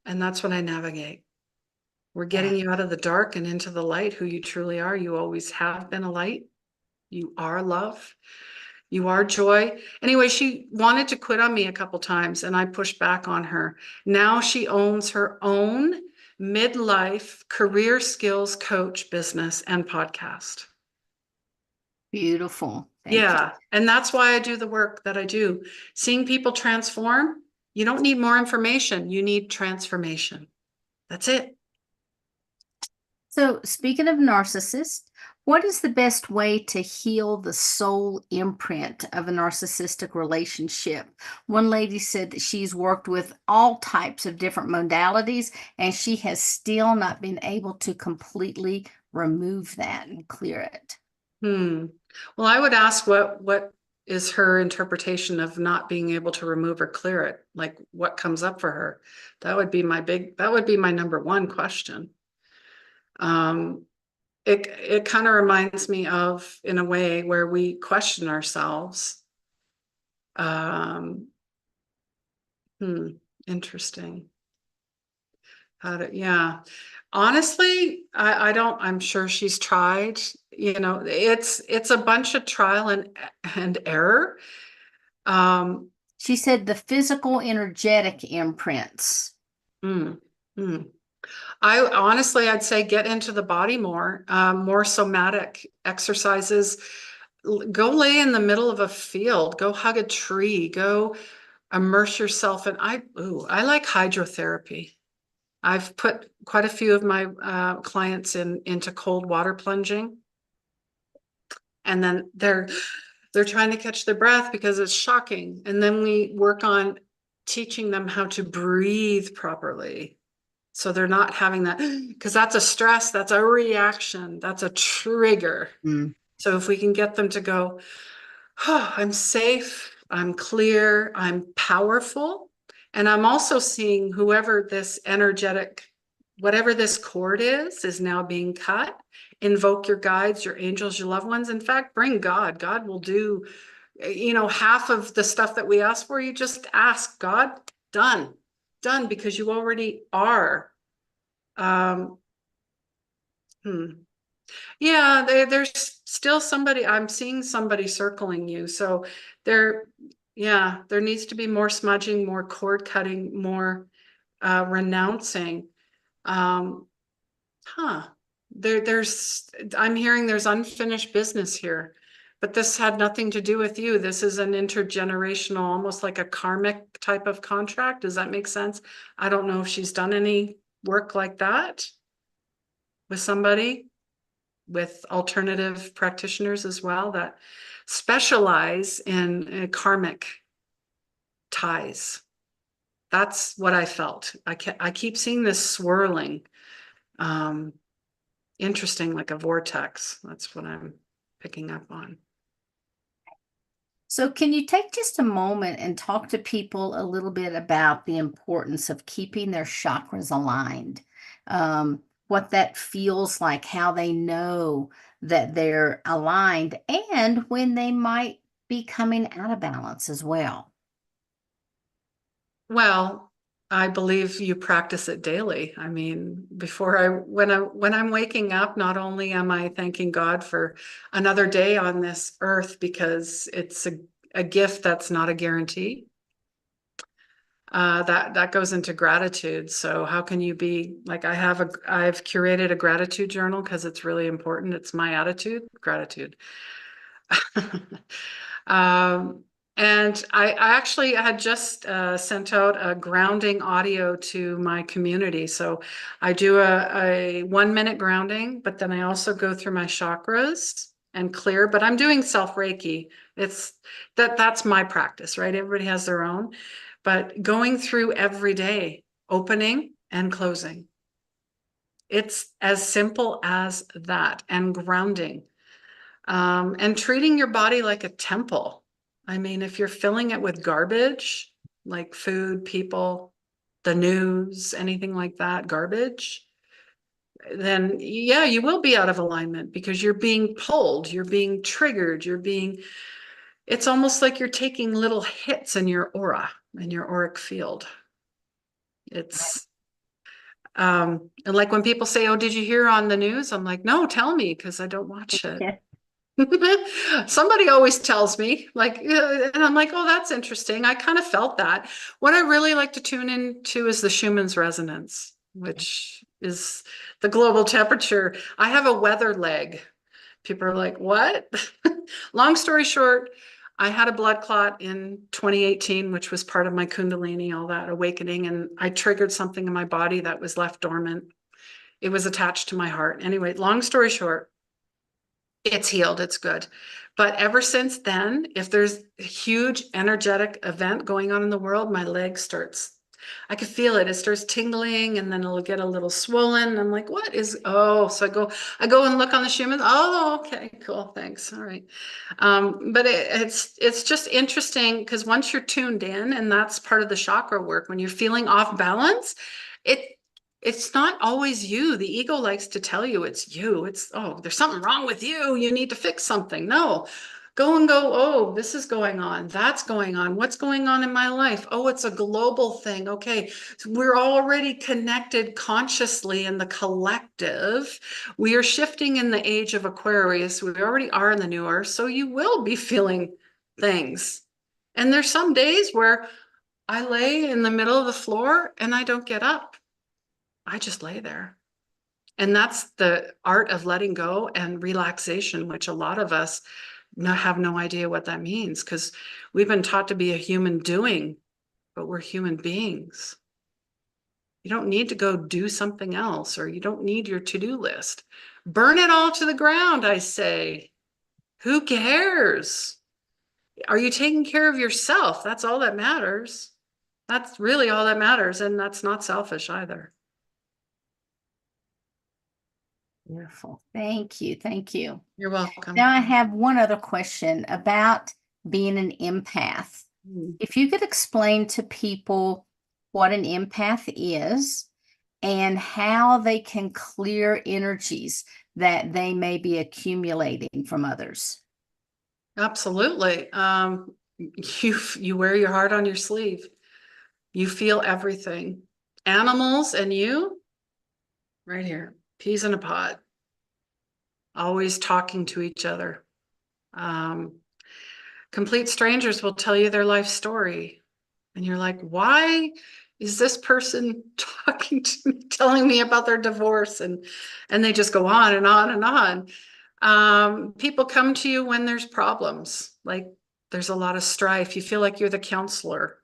And that's what I navigate. We're Yeah. getting you out of the dark and into the light, who you truly are. You always have been a light. You are love. You are joy. Anyway, she wanted to quit on me a couple times and I pushed back on her. Now she owns her own midlife career skills coach business and podcast. Beautiful. Thank you. Yeah. And that's why I do the work that I do. Seeing people transform, you don't need more information. You need transformation. That's it. So, speaking of narcissists, what is the best way to heal the soul imprint of a narcissistic relationship? One lady said that she's worked with all types of different modalities and she has still not been able to completely remove that and clear it. Well, I would ask what is her interpretation of not being able to remove or clear it? Like what comes up for her? That would be my number one question. Um, it kind of reminds me of, in a way, where we question ourselves. Um, hmm, interesting. Yeah. Honestly, I don't, I'm sure she's tried, it's a bunch of trial and error. Um, She said the physical energetic imprints. mm, mm. I'd say get into the body more somatic exercises. Go lay in the middle of a field, go hug a tree, go immerse yourself in, I like hydrotherapy. I've put quite a few of my clients into cold water plunging, and then they're trying to catch their breath because it's shocking. And then we work on teaching them how to breathe properly. So they're not having that, because that's a stress, that's a reaction, that's a trigger. Mm. So if we can get them to go, oh, I'm safe, I'm clear, I'm powerful. And I'm also seeing whoever this energetic, whatever this cord is now being cut. Invoke your guides, your angels, your loved ones. In fact, bring God. God will do, half of the stuff that we ask for. You just ask God, done, done, because you already are. Um, hmm. Yeah, there's still somebody, I'm seeing somebody circling you. So there, yeah, there needs to be more smudging, more cord cutting, more renouncing. Um, huh. I'm hearing there's unfinished business here, but this had nothing to do with you. This is an intergenerational, almost like a karmic type of contract. Does that make sense? I don't know if she's done any work like that with somebody, with alternative practitioners as well that specialize in karmic ties. That's what I felt. I keep seeing this swirling, um, interesting, like a vortex. That's what I'm picking up on. So, can you take just a moment and talk to people a little bit about the importance of keeping their chakras aligned? What that feels like, how they know that they're aligned, and when they might be coming out of balance as well. Well, I believe you practice it daily. I mean, when I'm waking up, not only am I thanking God for another day on this earth because it's a gift that's not a guarantee. That goes into gratitude. So how can you be like, I've curated a gratitude journal because it's really important. It's my attitude, gratitude. Um, and I actually had just sent out a grounding audio to my community. So I do a 1 minute grounding, but then I also go through my chakras and clear, but I'm doing self Reiki. It's that's my practice, right? Everybody has their own, but going through every day, opening and closing. It's as simple as that, and grounding. And treating your body like a temple. I mean, if you're filling it with garbage, like food, people, the news, anything like that, garbage, then yeah, you will be out of alignment because you're being pulled, you're being triggered, it's almost like you're taking little hits in your aura, in your auric field. It's, and like when people say, oh, did you hear on the news? I'm like, no, tell me, because I don't watch it. Yeah. Somebody always tells me, like, and I'm like, oh, that's interesting. I kind of felt that. What I really like to tune into is the Schumann's resonance, which is the global temperature. I have a weather leg. People are like, what? Long story short, I had a blood clot in 2018, which was part of my Kundalini, all that awakening. And I triggered something in my body that was left dormant. It was attached to my heart. Anyway, long story short, it's healed, it's good. But ever since then, if there's a huge energetic event going on in the world, my leg starts, I could feel it. It starts tingling and then it'll get a little swollen. I'm like, what is, oh, so I go and look on the Schumann. Oh, okay, cool. Thanks. All right. But it's just interesting because once you're tuned in, and that's part of the chakra work, when you're feeling off balance, it it's not always you. The ego likes to tell you it's you. It's, oh, there's something wrong with you. You need to fix something. No, Go and go, oh, this is going on. That's going on. What's going on in my life? Oh, it's a global thing. Okay. So we're already connected consciously in the collective. We are shifting in the age of Aquarius. We already are in the new earth. So you will be feeling things. And there's some days where I lay in the middle of the floor and I don't get up. I just lay there. And that's the art of letting go and relaxation, which a lot of us have no idea what that means because we've been taught to be a human doing, but we're human beings. You don't need to go do something else, or you don't need your to-do list. Burn it all to the ground, I say. Who cares? Are you taking care of yourself? That's all that matters. That's really all that matters. And that's not selfish either. Beautiful. Thank you. Thank you. You're welcome. Now I have one other question about being an empath. Mm. If you could explain to people what an empath is and how they can clear energies that they may be accumulating from others. Absolutely. You wear your heart on your sleeve. You feel everything. Animals and you, right here, peas in a pod, always talking to each other. Um, Complete strangers will tell you their life story. And you're like, why is this person talking to me, telling me about their divorce? And they just go on and on and on. People come to you when there's problems, like there's a lot of strife. You feel like you're the counselor.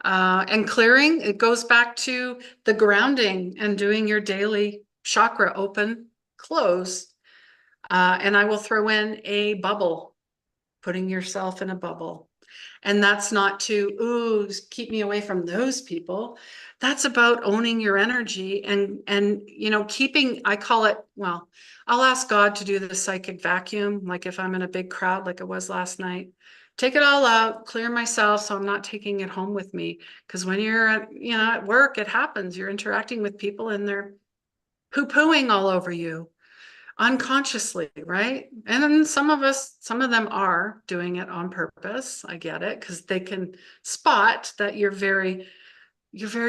And clearing, it goes back to the grounding and doing your daily chakra open, close. And I will throw in a bubble, putting yourself in a bubble. And that's not to, ooh, keep me away from those people. That's about owning your energy and keeping, I call it, well, I'll ask God to do the psychic vacuum, like if I'm in a big crowd like it was last night. Take it all out, clear myself so I'm not taking it home with me. Because when you're at work, it happens. You're interacting with people and they're poo-pooing all over you unconsciously, right? And then some of them are doing it on purpose. I get it because they can spot that you're very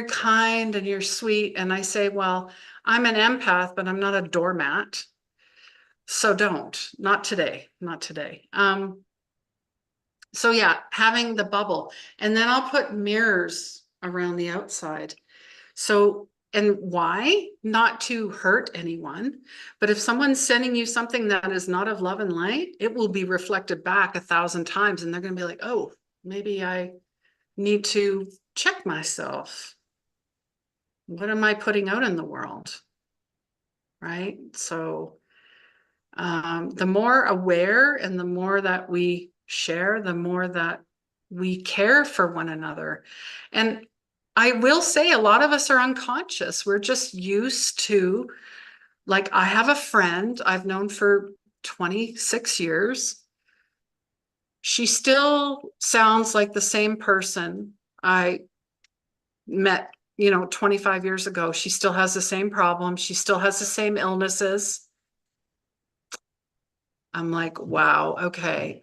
kind and you're sweet. And I say, well, I'm an empath, but I'm not a doormat. So not today, not today. So yeah, having the bubble, and then I'll put mirrors around the outside. So, and why? Not to hurt anyone, but if someone's sending you something that is not of love and light, it will be reflected back 1,000 times, and they're going to be like, oh, maybe I need to check myself. What am I putting out in the world? Right? So, the more aware and the more that we share, the more that we care for one another. And I will say a lot of us are unconscious. We're just used to, like, I have a friend I've known for 26 years. She still sounds like the same person I met, 25 years ago. She still has the same problems. She still has the same illnesses. I'm like, wow, okay.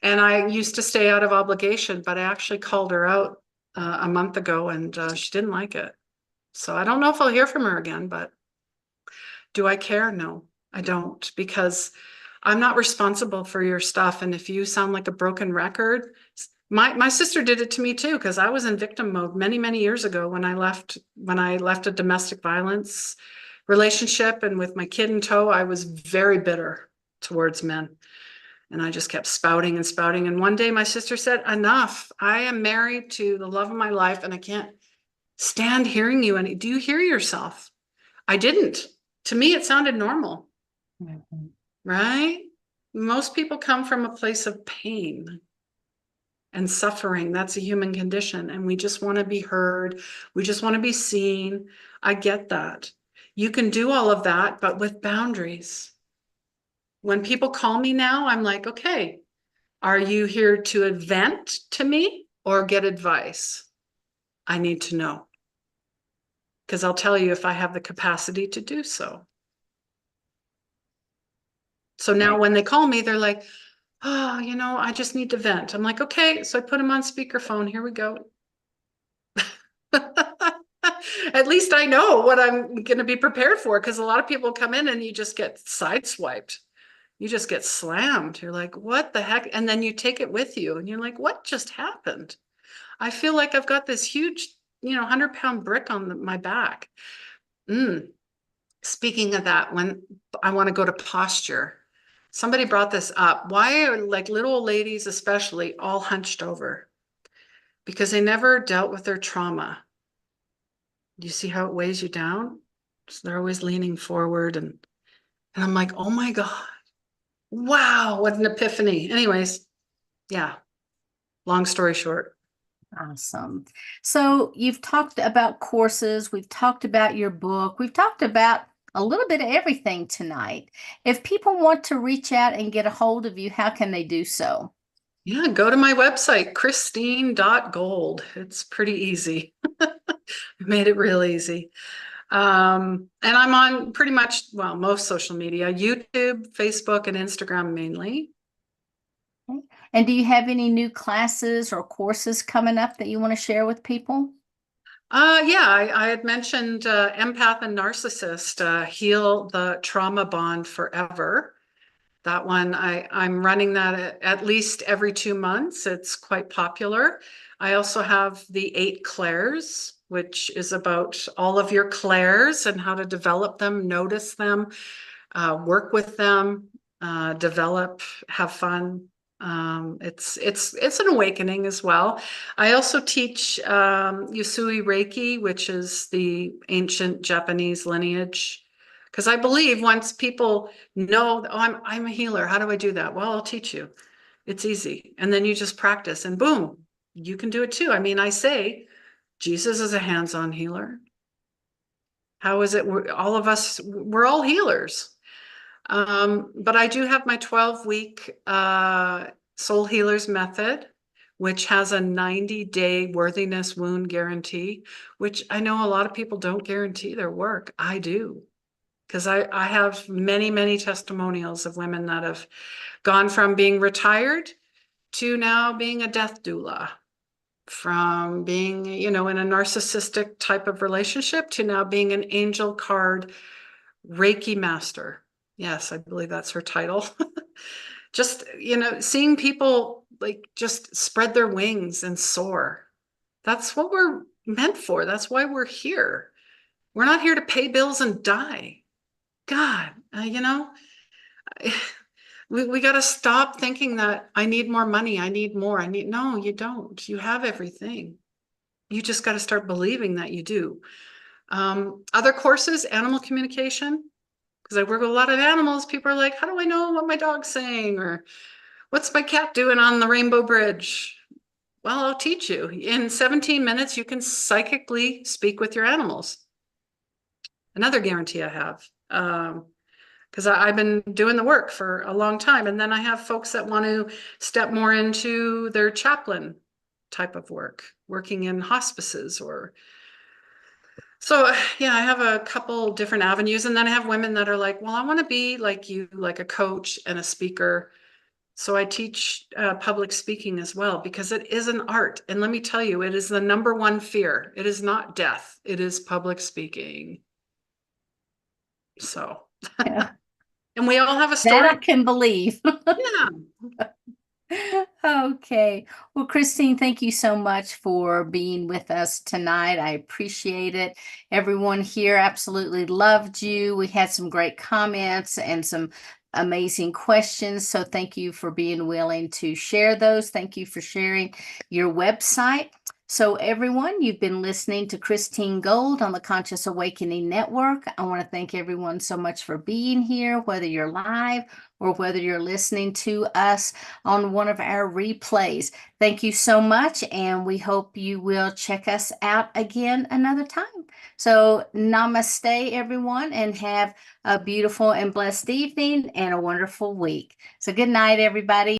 And I used to stay out of obligation, but I actually called her out a month ago and she didn't like it. So I don't know if I'll hear from her again, but do I care? No, I don't, because I'm not responsible for your stuff. And if you sound like a broken record, my sister did it to me too, because I was in victim mode many, many years ago when I left a domestic violence relationship, and with my kid in tow, I was very bitter towards men. And I just kept spouting and spouting. And one day my sister said, enough. I am married to the love of my life and I can't stand hearing you. And do you hear yourself? I didn't. To me, it sounded normal, Mhm. right? Most people come from a place of pain and suffering. That's a human condition. And we just want to be heard. We just want to be seen. I get that. You can do all of that, but with boundaries. When people call me now, I'm like, okay, are you here to vent to me or get advice? I need to know, because I'll tell you if I have the capacity to do so. So now Right. when they call me, they're like, oh, I just need to vent. I'm like, okay. So I put them on speakerphone. Here we go. At least I know what I'm going to be prepared for, because a lot of people come in and you just get sideswiped. You just get slammed. You're like, what the heck? And then you take it with you and you're like, what just happened? I feel like I've got this huge, 100-pound brick on my back. Mm. Speaking of that, when I want to go to posture, somebody brought this up. Why are like little old ladies, especially, all hunched over? Because they never dealt with their trauma. Do you see how it weighs you down? So they're always leaning forward, and I'm like, oh my God, wow, what an epiphany. Anyways, yeah, long story short. Awesome. So you've talked about courses, we've talked about your book, we've talked about a little bit of everything tonight. If people want to reach out and get a hold of you, how can they do so? Yeah, go to my website, christine.gold. It's pretty easy. I made it real easy. And I'm on pretty much, well, most social media, YouTube, Facebook, and Instagram mainly. Okay. And do you have any new classes or courses coming up that you want to share with people? Yeah, I had mentioned empath and narcissist, heal the trauma bond forever. That one, I'm running that at least every 2 months. It's quite popular. I also have the 8 clairs, which is about all of your clairs and how to develop them, notice them, work with them, develop, have fun. It's an awakening as well. I also teach Usui Reiki, which is the ancient Japanese lineage. Because I believe once people know, oh, I'm a healer. How do I do that? Well, I'll teach you. It's easy. And then you just practice and boom, you can do it too. I mean, I say Jesus is a hands-on healer. How is it? All of us, we're all healers. But I do have my 12-week Soul Healers Method, which has a 90-day worthiness wound guarantee, which I know a lot of people don't guarantee their work. I do, because I have many, many testimonials of women that have gone from being retired to now being a death doula, from being, in a narcissistic type of relationship to now being an angel card Reiki master. Yes, I believe that's her title. Just, seeing people like just spread their wings and soar. That's what we're meant for. That's why we're here. We're not here to pay bills and die. God, we got to stop thinking that I need more money. I need more. No, you don't. You have everything. You just got to start believing that you do. Other courses, animal communication, because I work with a lot of animals. People are like, how do I know what my dog's saying? Or what's my cat doing on the Rainbow Bridge? Well, I'll teach you. In 17 minutes, you can psychically speak with your animals. Another guarantee I have. Because I've been doing the work for a long time. And then I have folks that want to step more into their chaplain type of work, working in hospices or so. Yeah, I have a couple different avenues. And then I have women that are like, well, I want to be like you, like a coach and a speaker. So I teach public speaking as well, because it is an art. And let me tell you, it is the number one fear. It is not death. It is public speaking. So, Yeah, and we all have a that story. I can believe. Yeah. Okay. Well, Christine, thank you so much for being with us tonight. I appreciate it. Everyone here absolutely loved you. We had some great comments and some amazing questions. So thank you for being willing to share those. Thank you for sharing your website. So, everyone, you've been listening to Christine Gold on the Conscious Awakening Network. I want to thank everyone so much for being here, whether you're live or whether you're listening to us on one of our replays. Thank you so much, and we hope you will check us out again another time. So, namaste, everyone, and have a beautiful and blessed evening and a wonderful week. So, good night, everybody.